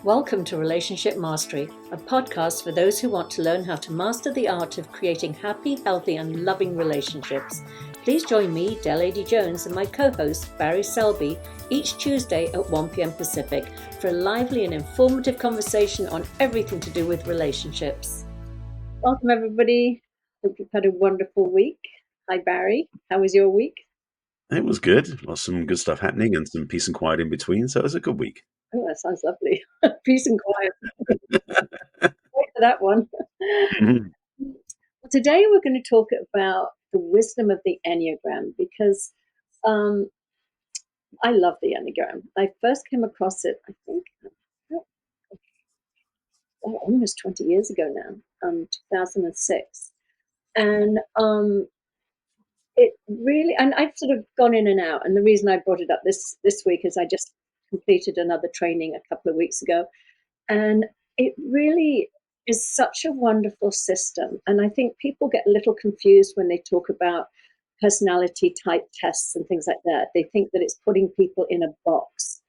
Welcome to Relationship Mastery, a podcast for those who want to learn how to master the art of creating happy, healthy, and loving relationships. Please join me, Adey-Jones, and my co-host, Barry Selby, each Tuesday at 1 p.m. Pacific for a lively and informative conversation on everything to do with relationships. Welcome, everybody. Hope you've had a wonderful week. Hi, Barry. How was your week? It was good. Lots some good stuff happening and some peace and quiet in between. So it was a good week. Oh, that sounds lovely. Peace and quiet. Wait for that one. Well, today we're going to talk about the wisdom of the Enneagram because I love the Enneagram. I first came across it, I think, almost 20 years ago now, 2006. And it really, and I've sort of gone in and out. And the reason I brought it up this week is I just completed another training a couple of weeks ago. And it really is such a wonderful system. And I think people get a little confused when they talk about personality type tests and things like that. They think that it's putting people in a box.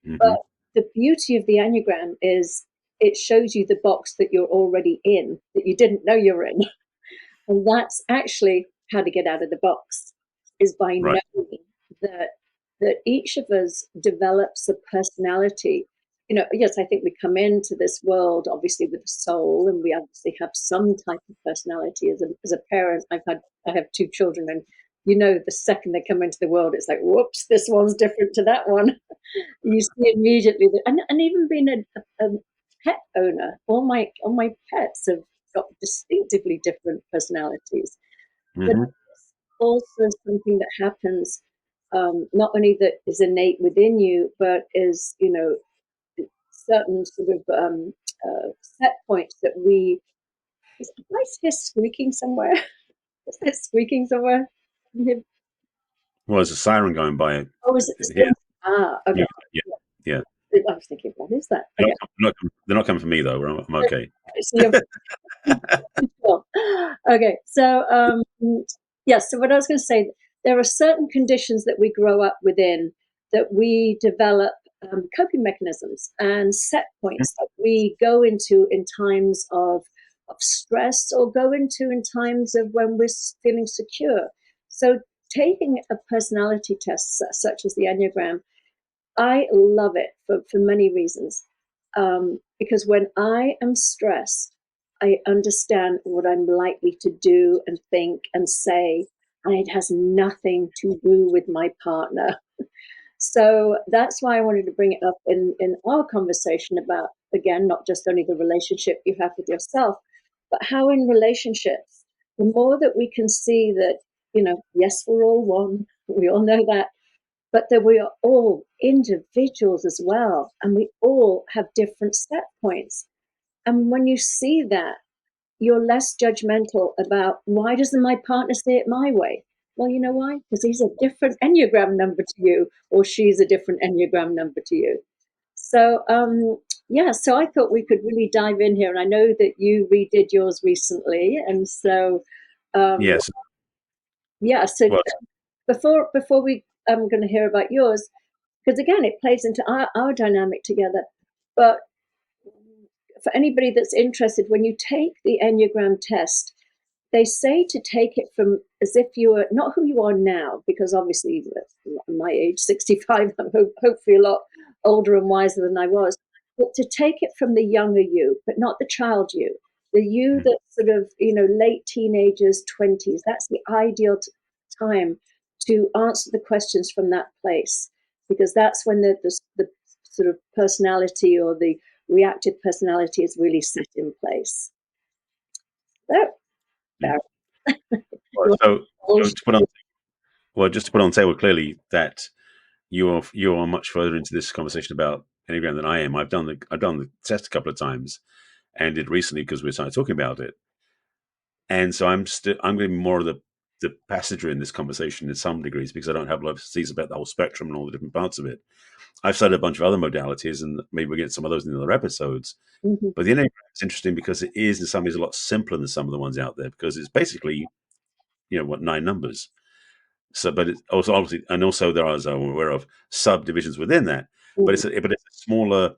Mm-hmm. But the beauty of the Enneagram is it shows you the box that you're already in, that you didn't know you're in. And that's actually how to get out of the box, is by knowing that each of us develops a personality. You know, yes, I think we come into this world obviously with a soul, and we obviously have some type of personality. As a parent, I have two children, and you know, the second they come into the world, it's like, whoops, this one's different to that one. You see immediately that, and even being a pet owner, all my pets have got distinctively different personalities. Mm-hmm. But it's also something that happens, not only that is innate within you, but is, you know, certain sort of set points that we. Is I hear squeaking somewhere? Is there squeaking somewhere? Well, there's a siren going by. Oh, is it? Yeah. Ah, okay. Yeah. I was thinking, what is that? Okay. They're not coming for me though. I'm okay. Okay, so yes. So what I was going to say, there are certain conditions that we grow up within that we develop coping mechanisms and set points that we go into in times of stress, or go into in times of when we're feeling secure. So taking a personality test such as the Enneagram, I love it for many reasons. Because when I am stressed, I understand what I'm likely to do and think and say, and it has nothing to do with my partner. So that's why I wanted to bring it up in our conversation about, again, not just only the relationship you have with yourself, but how in relationships, the more that we can see that, you know, yes, we're all one, we all know that, but that we are all individuals as well, and we all have different set points. And when you see that, you're less judgmental about, why doesn't my partner say it my way? Well, you know why? Because he's a different Enneagram number to you, or she's a different Enneagram number to you. So, so I thought we could really dive in here. And I know that you redid yours recently. And so, yes. Yeah, so before we I'm going to hear about yours, because again, it plays into our dynamic together. But for anybody that's interested, when you take the Enneagram test, they say to take it from as if you were not who you are now, because obviously at my age, 65, I'm hopefully a lot older and wiser than I was, but to take it from the younger you, but not the child you, the you that sort of, you know, late teenagers, 20s, that's the ideal time to answer the questions from that place, because that's when the sort of personality or the reactive personality is really set in place. So just to put on the table clearly that you are much further into this conversation about Enneagram than I am. I've done the test a couple of times, and did recently because we started talking about it. And so I'm going to be more of the passenger in this conversation in some degrees, because I don't have a lot of expertise about the whole spectrum and all the different parts of it. I've studied a bunch of other modalities, and maybe we'll get some of those in the other episodes. Mm-hmm. But the Enneagram is interesting because it is in some ways a lot simpler than some of the ones out there, because it's basically, 9 numbers. So, but it's also obviously, and also there are, as I'm aware of, subdivisions within that. Mm-hmm. But it's a smaller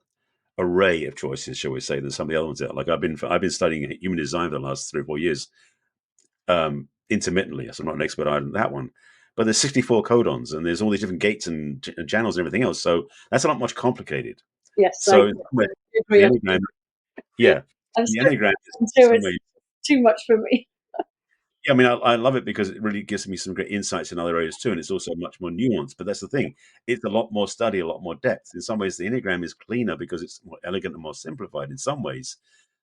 array array of choices, shall we say, than some of the other ones out. Like I've been studying human design for the last 3 or 4 years, intermittently. So I'm not an expert on that one, but there's 64 codons, and there's all these different gates and channels and everything else. So that's a lot much complicated. Yes, I So the agree. Enneagram, yeah, I'm the sure, Enneagram is I'm in sure some it's ways. too much for me. Yeah, I mean, I love it because it really gives me some great insights in other areas too, and it's also much more nuanced. But that's the thing; it's a lot more study, a lot more depth. In some ways, the Enneagram is cleaner because it's more elegant and more simplified. In some ways,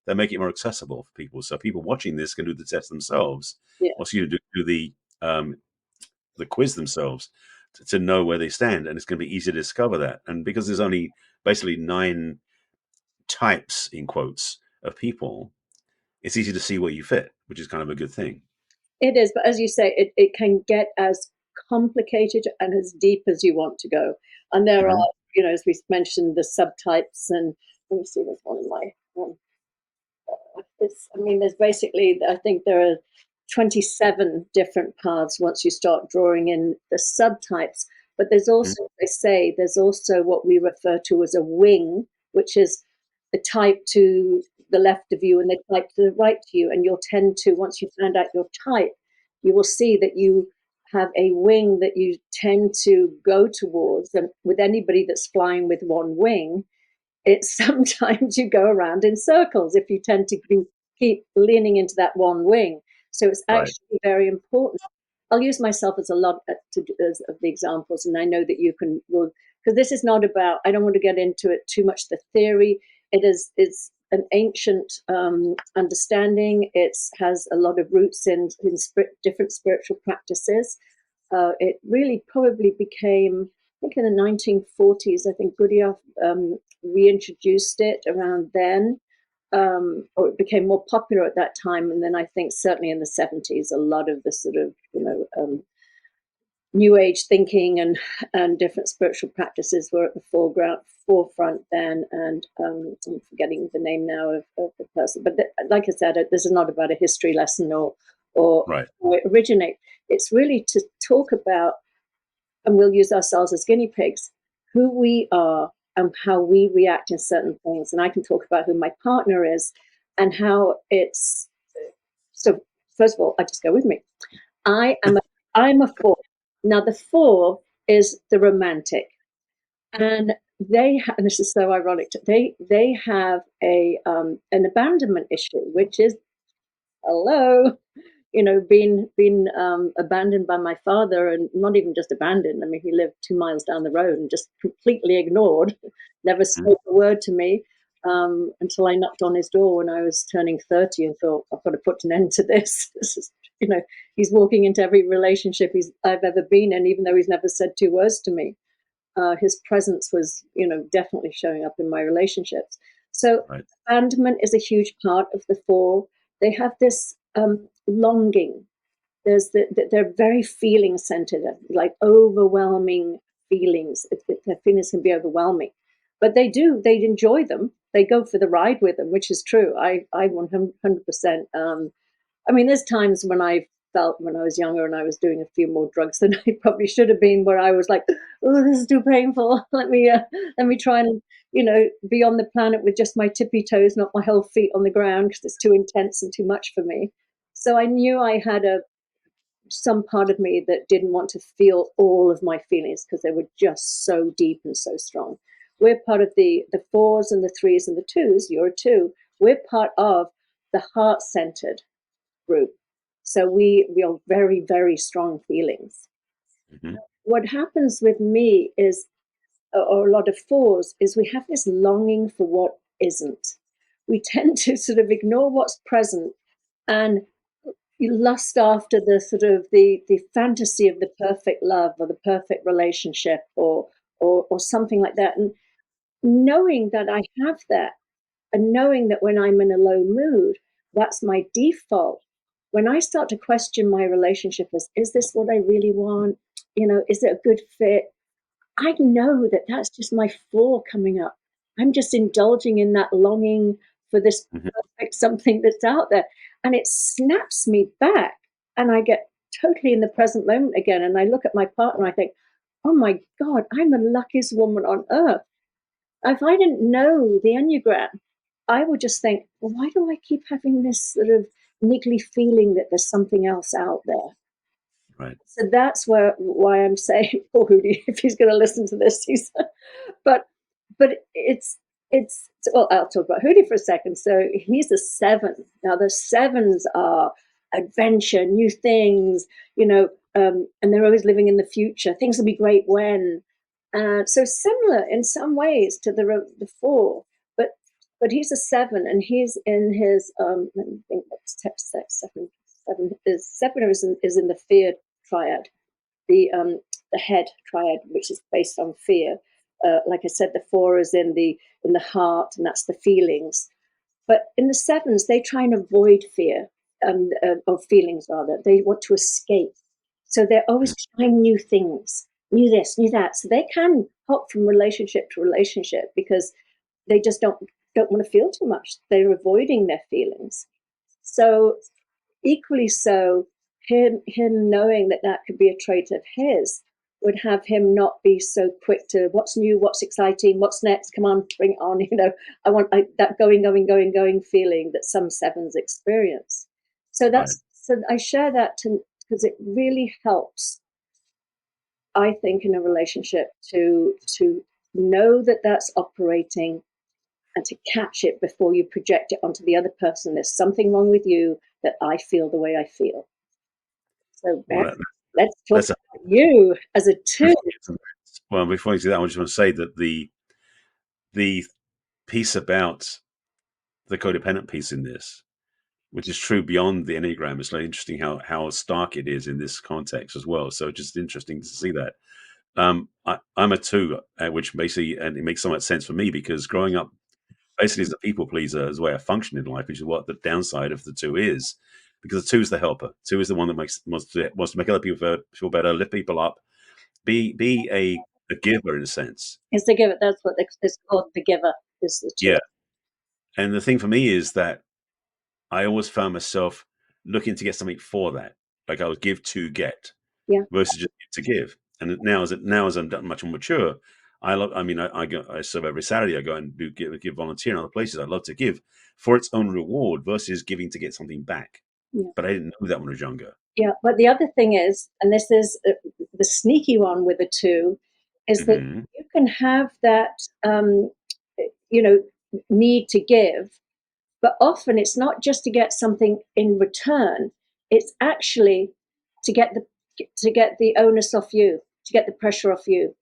they make it more accessible for people, so people watching this can do the test themselves, Yeah, or so you do the quiz themselves to know where they stand, and it's going to be easy to discover that. And because there's only basically 9 types in quotes of people, it's easy to see where you fit, which is kind of a good thing. it is. But as you say, it can get as complicated and as deep as you want to go. And there Hmm. are, as we mentioned, the subtypes. And let me see, there's one in my I mean, there's basically, I think there are 27 different paths once you start drawing in the subtypes. But there's also, they say, there's also what we refer to as a wing, which is the type to the left of you and the type to the right to you. And you'll tend to, once you find out your type, you will see that you have a wing that you tend to go towards. And with anybody that's flying with one wing, it's sometimes you go around in circles if you tend to keep leaning into that one wing. So it's Right. actually very important. I'll use myself as a lot as of the examples, and I know that you can, because this is not about, I don't want to get into it too much, the theory. It's an ancient understanding. It has a lot of roots in different spiritual practices. It really probably became, I think in the 1940s, I think Gurdjieff reintroduced it around then, or it became more popular at that time. And then I think certainly in the 70s, a lot of the sort of, New Age thinking and different spiritual practices were at the forefront then. And I'm forgetting the name now of the person. But like I said, this is not about a history lesson or Right. how it originates. It's really to talk about, and we'll use ourselves as guinea pigs, who we are and how we react in certain things. And I can talk about who my partner is and how it's. So first of all, I just go with me. I'm a 4. Now the 4 is the romantic, and and this is so ironic. They have an abandonment issue, which is, hello, being abandoned by my father, and not even just abandoned. I mean, he lived 2 miles down the road and just completely ignored, never Mhm. spoke a word to me, until I knocked on his door when I was turning 30 and thought, I've got to put an end to this. This is, he's walking into every relationship I've ever been in, even though he's never said 2 words to me. His presence was, definitely showing up in my relationships. So Right. abandonment is a huge part of the 4. They have this longing. They're very feeling centered, like overwhelming feelings. Their feelings can be overwhelming, but they enjoy them. They go for the ride with them, which is true. I 100%. I mean, there's times when I felt when I was younger and I was doing a few more drugs than I probably should have been, where I was like, "Oh, this is too painful. Let me try and be on the planet with just my tippy toes, not my whole feet on the ground, because it's too intense and too much for me." So I knew I had some part of me that didn't want to feel all of my feelings because they were just so deep and so strong. We're part of the 4s and the 3s and the 2s. You're a 2. We're part of the heart-centered group. So we are very, very strong feelings. Hmm. What happens with me is, or a lot of 4s, is we have this longing for what isn't. We tend to sort of ignore what's present and you lust after the sort of the fantasy of the perfect love or the perfect relationship or something like that. And knowing that I have that, and knowing that when I'm in a low mood, that's my default. When I start to question my relationship as, is this what I really want? Is it a good fit? I know that that's just my 4 coming up. I'm just indulging in that longing for this Hmm. perfect something that's out there. And it snaps me back. And I get totally in the present moment again. And I look at my partner and I think, oh my God, I'm the luckiest woman on earth. If I didn't know the Enneagram, I would just think, well, why do I keep having this sort of niggly feeling that there's something else out there? Right. So that's why I'm saying, poor Hootie, if he's going to listen to this, but it's well, I'll talk about Hootie for a second. So he's a 7. Now the 7s are adventure, new things, and they're always living in the future. Things will be great when. So similar in some ways to the 4, but he's a 7, and he's in his let me think what seven is in the fear triad, the head triad, which is based on fear. Like I said, the 4 is in the heart, and that's the feelings. But in the 7s, they try and avoid fear, of feelings rather. They want to escape, so they're always trying new things, new this, new that. So they can hop from relationship to relationship because they just don't want to feel too much. They're avoiding their feelings. So equally so, him knowing that could be a trait of his would have him not be so quick to what's new, what's exciting, what's next, come on, bring it on. I want that going feeling that some 7s experience. So so I share that because it really helps, I think, in a relationship to know that that's operating, and to catch it before you project it onto the other person. There's something wrong with you that I feel the way I feel. So Well, let's talk that's about you as a 2. well, before you do that, I just want to say that the piece about the codependent piece in this, which is true beyond the Enneagram, is really interesting how stark it is in this context as well. So just interesting to see that. I'm a 2, which basically, and it makes so much sense for me because growing up basically as a people pleaser is the way I function in life, which is what the downside of the 2 is. Because the 2 is the helper. 2 is the one that wants to make other people feel better, lift people up, be a giver in a sense. It's the giver. That's what it's called. The giver is the 2. Yeah. And the thing for me is that I always found myself looking to get something for that. Like I would give to get, Yeah. versus just to give. And now as I'm much more mature, I serve every Saturday. I go and give volunteer in other places. I love to give for its own reward versus giving to get something back. Yeah. But I didn't know that when I was younger. Yeah. But the other thing is, and this is the sneaky one with the 2, is that Mm-hmm. you can have that, you know, need to give, but often it's not just to get something in return. It's actually to get the onus off you, to get the pressure off you.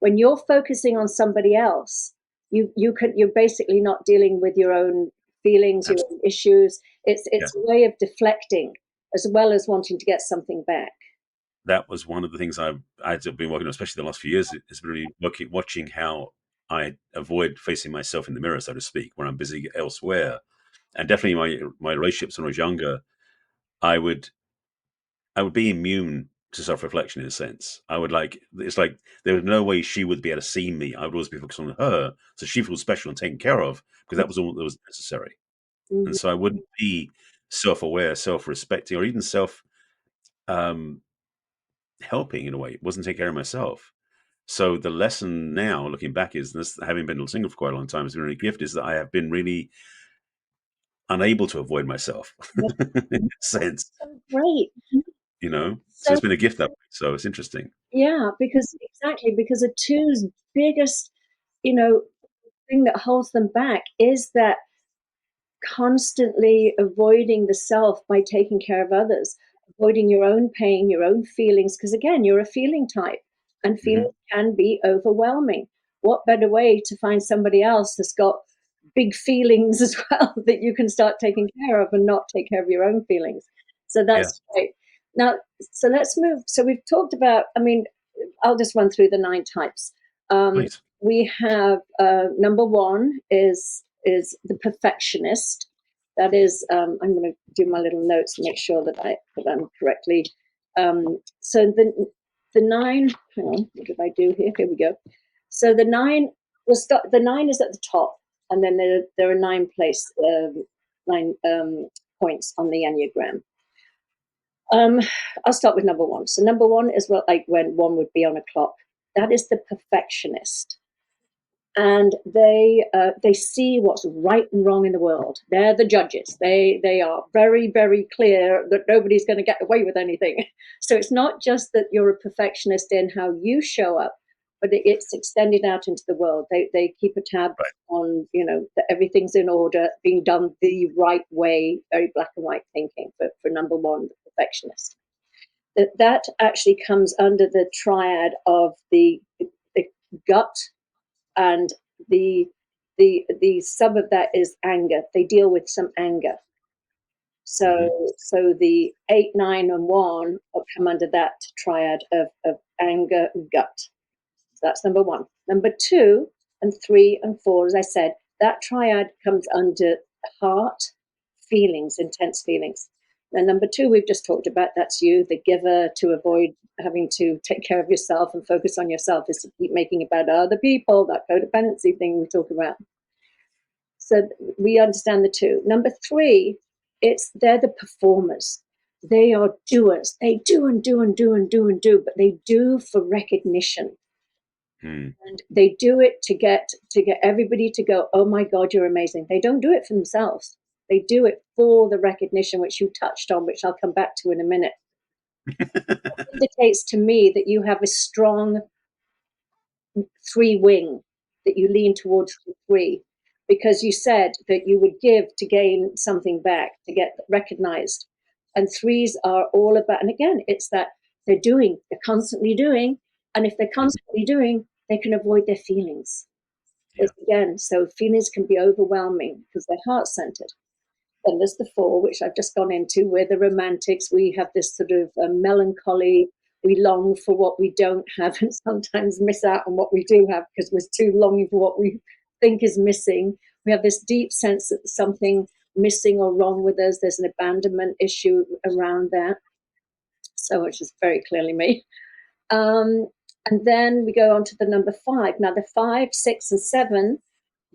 When you're focusing on somebody else, you're basically not dealing with your own feelings, your own issues. It's a way of deflecting as well as wanting to get something back. That was one of the things I've been working on, especially the last few years, is really watching how I avoid facing myself in the mirror, so to speak, when I'm busy elsewhere. And definitely my relationships when I was younger, I would be immune to self-reflection in a sense. It's like there was no way she would be able to see me. I would always be focused on her, so she feels special and taken care of because that was all that was necessary. And Mhm. so I wouldn't be self-aware, self-respecting, or even self um, helping in a way. It wasn't taking care of myself. So the lesson now, looking back, is this: having been single for quite a long time, has been really a gift. Is that I have been really unable to avoid myself in a sense, So great. So So it's been a gift that way. So it's interesting. yeah, because a two's biggest, you know, thing that holds them back is that constantly avoiding the self by taking care of others, avoiding your own pain, your own feelings, because again, you're a feeling type, and Hmm. feelings can be overwhelming. What better way to find somebody else that's got big feelings as well that you can start taking care of and not take care of your own feelings? So Yeah, that's great. Now, so let's move. So we've talked about, I'll just run through the 9 types. Um, please. we have number 1 is the perfectionist. That is, I'm going to do my little notes and make sure that I'm correctly. So the 9. Hang on, what did I do here? Here we go. So the 9 The 9 is at the top, and then there are 9 points on the Enneagram. I'll start with number 1. So number 1 is like when 1 would be on a clock. That is the perfectionist. and they see what's right and wrong in the world. They're the judges. They are very, very clear that nobody's going to get away with anything. So it's not just that you're a perfectionist in how you show up, but it's extended out into the world. They keep a tab Right. on, that everything's in order, being done the right way, very black and white thinking for number one, the perfectionist. That actually comes under the triad of the gut, and the sub of that is anger. They deal with some anger. So the 8, 9, and 1 come under that triad of anger, gut. So that's number one. Number 2 and 3 and 4, as I said, that triad comes under heart, feelings, intense feelings. And number 2, we've just talked about, that's you, the giver, to avoid having to take care of yourself and focus on yourself, is to keep making about other people, that codependency thing we talk about. So we understand the 2. Number 3, they're the performers. They are doers. They do and do and do and do and do, but they do for recognition. And they do it to get everybody to go, oh my God, you're amazing. They don't do it for themselves. They do it for the recognition, which you touched on, which I'll come back to in a minute. It indicates to me that you have a strong 3 wing, that you lean towards the 3, because you said that you would give to gain something back, to get recognized. And 3s are all about, and again, it's that they're constantly doing. And if they're constantly doing, they can avoid their feelings. Yeah. Again, so feelings can be overwhelming because they're heart-centered. Then there's the 4, which I've just gone into. We're the romantics. We have this sort of melancholy. We long for what we don't have and sometimes miss out on what we do have because we're too longing for what we think is missing. We have this deep sense that there's something missing or wrong with us. There's an abandonment issue around that. So, which is very clearly me. And then we go on to the number 5. Now, the 5, 6, and 7,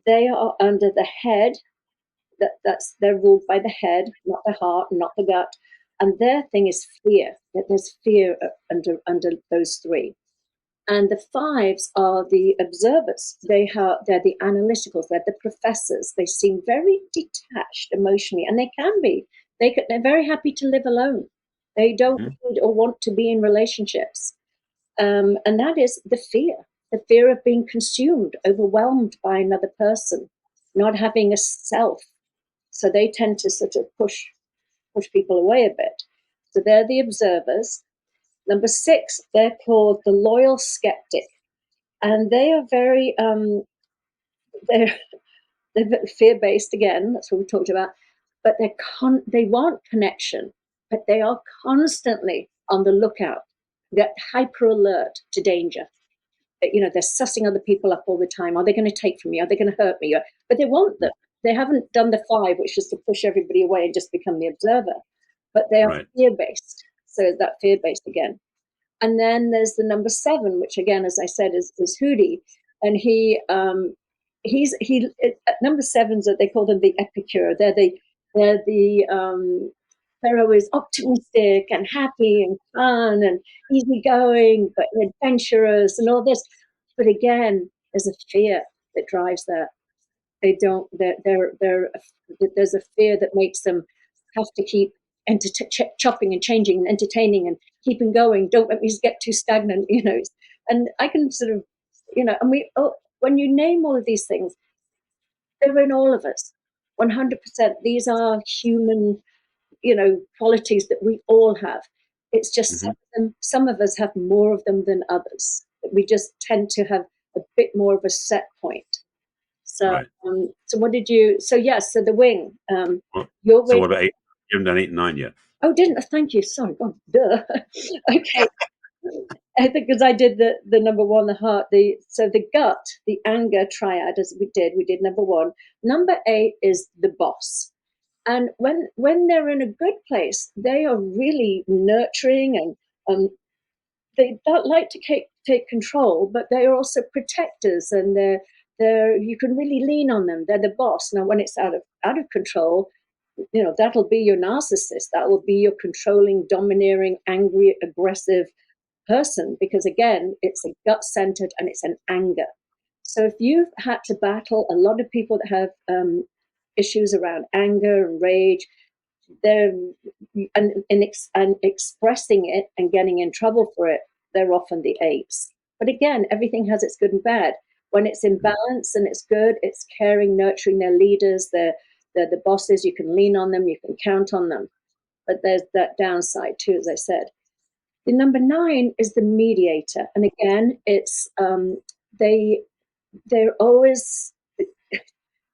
they are under the head. They're ruled by the head, not the heart, not the gut. And their thing is fear. That there's fear under those 3. And the 5s are the observers. They're the analyticals. They're the professors. They seem very detached emotionally, and they can be. They're very happy to live alone. They don't need or want to be in relationships. And that is the fear of being consumed, overwhelmed by another person, not having a self. So they tend to sort of push people away a bit. So they're the observers. Number 6, they're called the loyal skeptic. And they are very, they're fear-based again, that's what we talked about, but they want connection, but they are constantly on the lookout. They're hyper alert to danger. They're sussing other people up all the time. Are they going to take from me? Are they going to hurt me? But they want them. They haven't done the 5, which is to push everybody away and just become the observer. But they are fear-based. So that fear-based again. And then there's the number 7, which again, as I said, is Hootie. And number 7s, they call them the epicure. They're always optimistic and happy and fun and easygoing, but adventurous and all this. But again, there's a fear that drives that. There's a fear that makes them have to keep chopping and changing and entertaining and keeping going. Don't let me get too stagnant, And I can sort of, and when you name all of these things, they're in all of us, 100%. These are human, qualities that we all have. It's just some of us have more of them than others. We just tend to have a bit more of a set point. So, so what did you? So yes, so the wing. Your so wing. what about 8? You haven't done 8 and 9 yet. Oh, didn't I? Thank you. Sorry. Oh, duh. Okay. I think because I did the number 1, the heart. So the gut, the anger triad, as we did number 1. Number 8 is the boss. And when they're in a good place, they are really nurturing and they don't like to take control, but they are also protectors, and you can really lean on them. They're the boss. Now, when it's out of control, that'll be your narcissist. That will be your controlling, domineering, angry, aggressive person, because again, it's a gut-centered and it's an anger. So if you've had to battle, a lot of people that have issues around anger and rage, they're and expressing it and getting in trouble for it, they're often the eights. But again, everything has its good and bad. When it's in balance and it's good, it's caring, nurturing their leaders, they're the bosses. You can lean on them, you can count on them. But there's that downside too, as I said. The number 9 is the mediator, and again, it's they're always,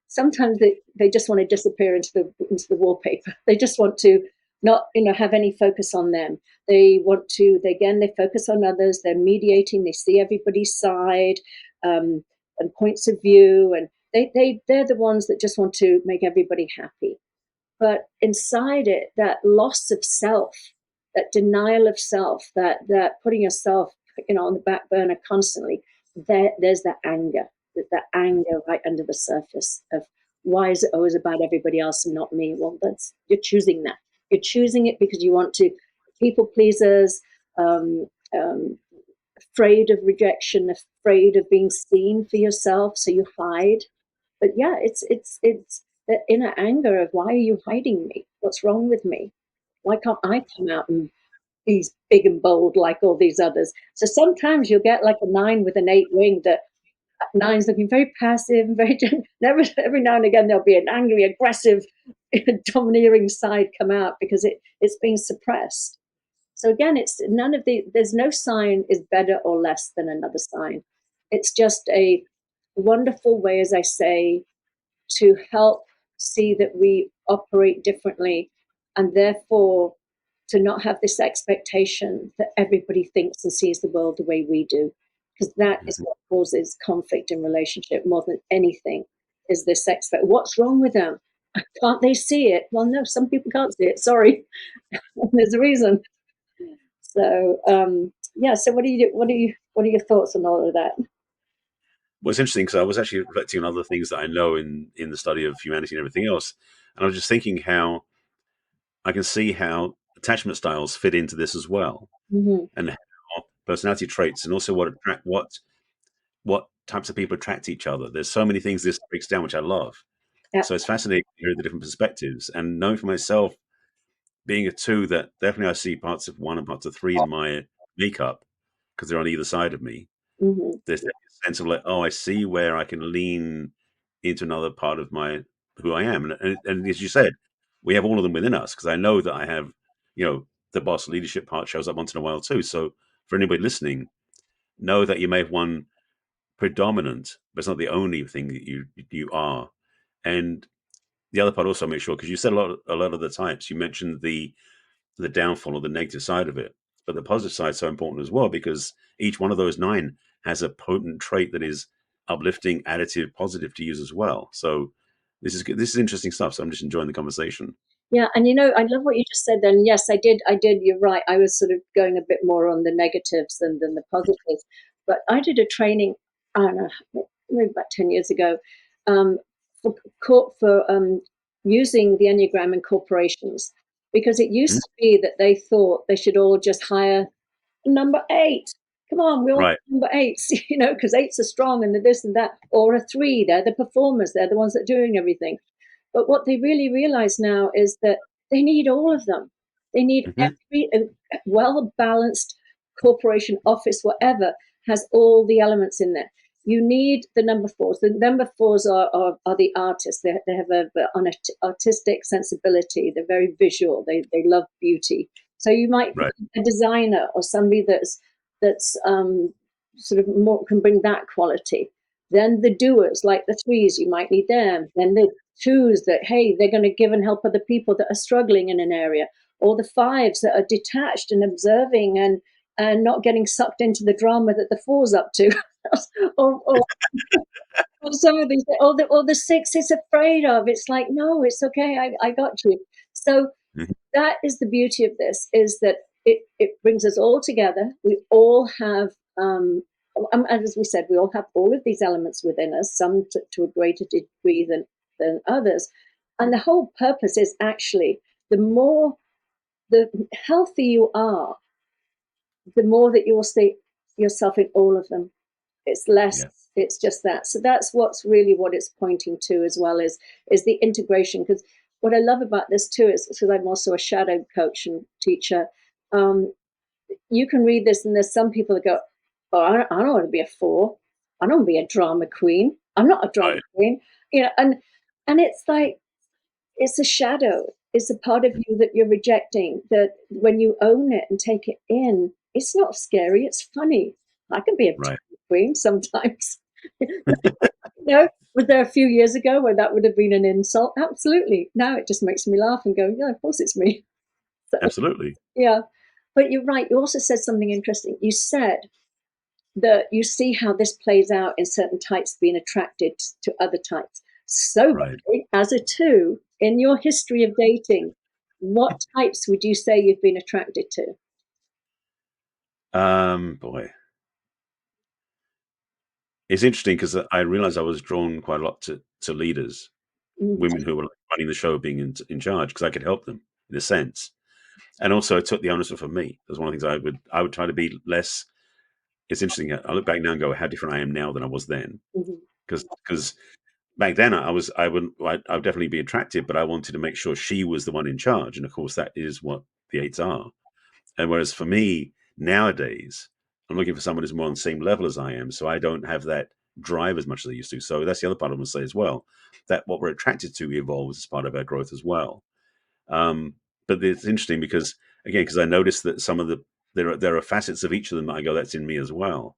sometimes they just want to disappear into the wallpaper. They just want to not have any focus on them. They want to, they focus on others. They're mediating. They see everybody's side and points of view, and they're the ones that just want to make everybody happy. But inside it, that loss of self, that denial of self, that putting yourself on the back burner constantly, there's that anger. That anger right under the surface of, why is it always about everybody else and not me? Well, you're choosing that. You're choosing it because you want to, people pleasers, afraid of rejection, afraid of being seen for yourself, so you hide. But yeah, it's the inner anger of, why are you hiding me? What's wrong with me? Why can't I come out and be big and bold like all these others? So sometimes you'll get like a 9 with an 8 wing, that 9's looking very passive and very every now and again there'll be an angry, aggressive, domineering side come out because it's being suppressed. So again, it's there's no sign is better or less than another sign. It's just a wonderful way, as I say, to help see that we operate differently, and therefore to not have this expectation that everybody thinks and sees the world the way we do, because that is what causes conflict in relationship more than anything. Is this what's wrong with them? Can't they see it? Well, no, some people can't see it. Sorry, there's a reason. So yeah. So what are your thoughts on all of that? Well, it's interesting because I was actually reflecting on other things that I know in the study of humanity and everything else, and I was just thinking how I can see how attachment styles fit into this as well, Mm-hmm. and how personality traits, and also what types of people attract each other. There's so many things this breaks down, which I love. Yeah. So it's fascinating to hear the different perspectives, and knowing for myself, being a 2, that definitely I see parts of 1 and parts of 3 in my makeup because they're on either side of me. Mm-hmm. There's a sense of like, oh, I see where I can lean into another part of my who I am, and as you said, we have all of them within us, because I know that I have, the boss leadership part shows up once in a while too. So for anybody listening, know that you may have one predominant, but it's not the only thing that you are. And the other part also, make sure, because you said a lot of the types, you mentioned the downfall or the negative side of it, but the positive side is so important as well, because each one of those 9 has a potent trait that is uplifting, additive, positive to use as well. So this is interesting stuff. So I'm just enjoying the conversation. Yeah, and I love what you just said then. Yes, I did. You're right. I was sort of going a bit more on the negatives than the positives. But I did a training, I don't know, maybe about 10 years ago, um, for using the Enneagram in corporations, because it used Mhm. to be that they thought they should all just hire number 8. Come on, we all Right. number 8s, because 8s are strong and the this and that, or a 3. They're the performers. They're the ones that are doing everything. But what they really realize now is that they need all of them. They need Hmm. every well balanced corporation, office, whatever, has all the elements in there. You need the number 4s. The number 4s are the artists. They have an artistic sensibility. They're very visual. They love beauty. So you might Right. a designer or somebody that's sort of more can bring that quality. Then the doers, like the 3s, you might need them. Then the 2s that, hey, they're going to give and help other people that are struggling in an area. Or the 5s that are detached and observing and not getting sucked into the drama that the 4's up to. or some of these, or the 6 is afraid of. It's like, no, it's okay. I got you. So Mhm. that is the beauty of this, is that it brings us all together. We all have, as we said, we all have all of these elements within us, some to a greater degree than others. And the whole purpose is actually, the healthier you are, the more that you will see yourself in all of them. It's less, Yeah. It's just that. So that's what's really what it's pointing to as well, is the integration. Because what I love about this too is, because I'm also a shadow coach and teacher, you can read this and there's some people that go, oh, I don't want to be a 4. I don't want to be a drama queen. I'm not a drama Right. queen. And it's like, it's a shadow. It's a part of you that you're rejecting, that when you own it and take it in, it's not scary. It's funny. I can be a Right. drama queen sometimes. Was there a few years ago where that would have been an insult? Absolutely. Now it just makes me laugh and go, yeah, of course it's me. So, Absolutely. yeah. But you're right. You also said something interesting. You said that you see how this plays out in certain types being attracted to other types. So, Right. as a 2, in your history of dating, what types would you say you've been attracted to? Boy, it's interesting because I realized I was drawn quite a lot to leaders, Mm, women who were like running the show, being in charge, because I could help them in a sense. And also, it took the onus off of me. That's one of the things I would try to be less. It's interesting. I look back now and go, how different I am now than I was then. mhm. Because back then I would definitely be attractive, but I wanted to make sure she was the one in charge. And of course, that is what the 8s are. And whereas for me nowadays, I'm looking for someone who's more on the same level as I am, so I don't have that drive as much as I used to. So that's the other part I want to say as well, that what we're attracted to evolves as part of our growth as well. Um, but it's interesting because, again, because I noticed that some of there are facets of each of them that I go, that's in me as well,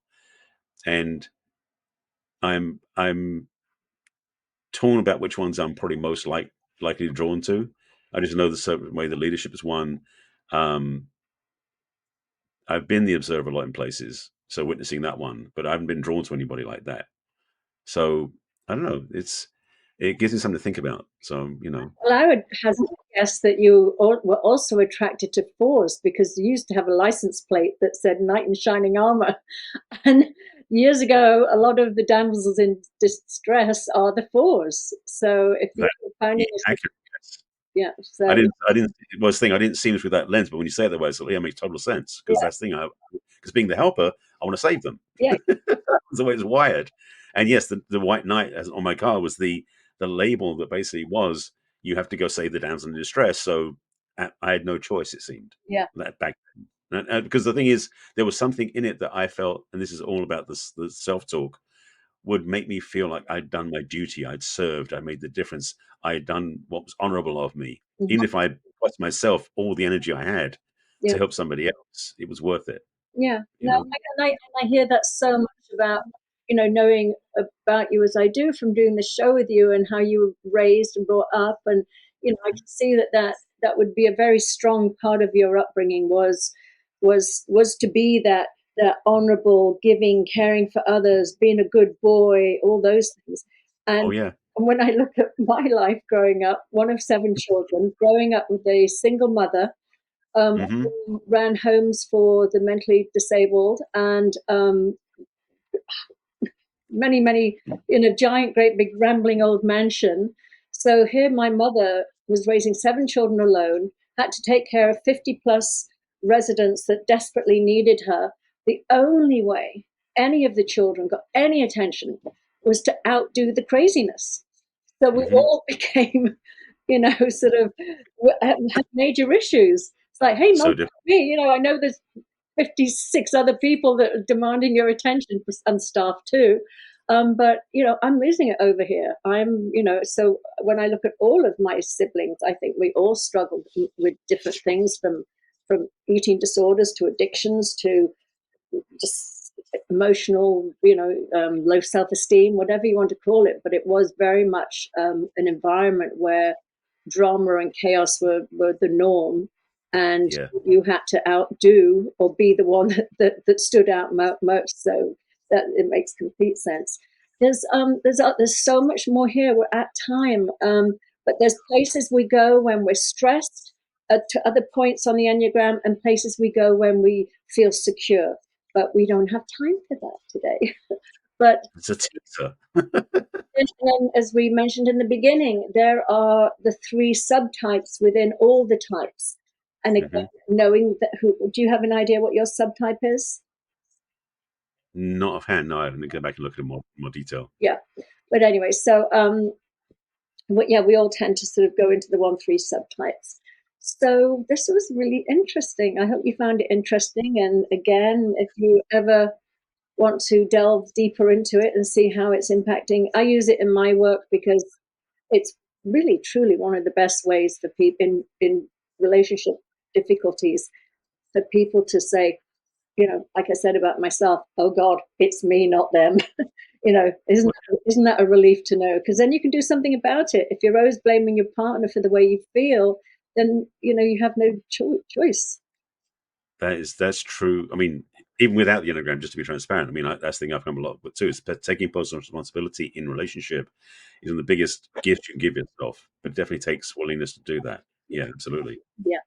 and I'm torn about which ones I'm probably most likely drawn to. I just know the certain way the leadership is one. Um, I've been the observer a lot in places, so witnessing that one, but I haven't been drawn to anybody like that. So I don't know. It gives me something to think about. So Well, I would hazard a guess that you were also attracted to 4s, because you used to have a license plate that said knight in shining armor. And years ago, a lot of the damsels in distress are the 4s. So if you're that finding yourself, accurate. Yes. yeah, I so didn't. I didn't. It was the thing. I didn't see it through that lens, but when you say it that way, it's like, yeah, it makes total sense because yeah, that's the thing. Because being the helper, I want to save them. yeah, That's the way it's wired. And yes, the white knight on my car was the label that basically was you have to go save the damsel in distress. So I had no choice. It seemed yeah, that back then. Because the thing is, there was something in it that I felt, and this is all about the self talk, would make me feel like I'd done my duty, I'd served, I made the difference, I had done what was honorable of me. mhm, Even if I cost myself all the energy I had yeah. to help somebody else, it was worth it. Yeah, You no, know? and I hear that so much about, knowing about you as I do from doing the show with you, and how you were raised and brought up. And, I can see that would be a very strong part of your upbringing, was to be that honorable, giving, caring for others, being a good boy, all those things. Oh And yeah. and when I look at my life growing up, one of 7 children, growing up with a single mother, Hmm. who ran homes for the mentally disabled, and many in a giant, great big rambling old mansion. So here my mother was raising 7 children alone, had to take care of 50 plus residents that desperately needed her. The only way any of the children got any attention was to outdo the craziness. So we Hmm. all became, sort of had major issues. It's like, hey, mom, So different. me, I know there's 56 other people that are demanding your attention, and staff too. But I'm losing it over here. So when I look at all of my siblings, I think we all struggled with different things, from eating disorders to addictions to just emotional, low self-esteem, whatever you want to call it. But it was very much an environment where drama and chaos were the norm, and Yeah. you had to outdo or be the one that stood out most. So that it makes complete sense. There's so much more here. We're at time, but there's places we go when we're stressed, to other points on the Enneagram, and places we go when we feel secure. But we don't have time for that today. But It's a teaser. then, as we mentioned in the beginning, there are the 3 subtypes within all the types. And again, Hmm. knowing that, do you have an idea what your subtype is? Not offhand, no. I didn't go back and look at it in more detail. Yeah. But anyway, so we all tend to sort of go into the 1-3 subtypes. So this was really interesting. I hope you found it interesting. And again, if you ever want to delve deeper into it and see how it's impacting, I use it in my work because it's really, truly one of the best ways for people in relationship difficulties for people to say, like I said about myself, oh God, it's me, not them. Isn't that a relief to know? Because then you can do something about it. If you're always blaming your partner for the way you feel, then you have no choice. That's true. I mean, even without the Enneagram, just to be transparent, I mean, that's the thing I've come a lot with too. Is taking personal responsibility in relationship is one of the biggest gifts you can give yourself. But it definitely takes willingness to do that. Yeah, absolutely. Yeah.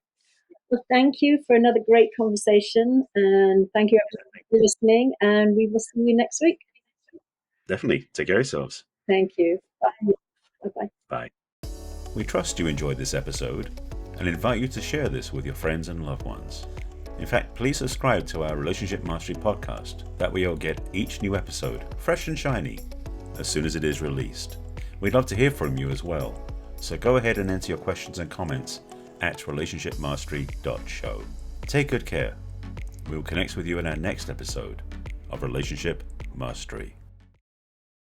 Well, thank you for another great conversation, and thank you everyone for listening. And we will see you next week. Definitely. Take care of yourselves. Thank you. Bye. Bye-bye. Bye. We trust you enjoyed this episode and invite you to share this with your friends and loved ones. In fact, please subscribe to our Relationship Mastery podcast. That way you'll get each new episode fresh and shiny as soon as it is released. We'd love to hear from you as well. So go ahead and enter your questions and comments at relationshipmastery.show. Take good care. We will connect with you in our next episode of Relationship Mastery.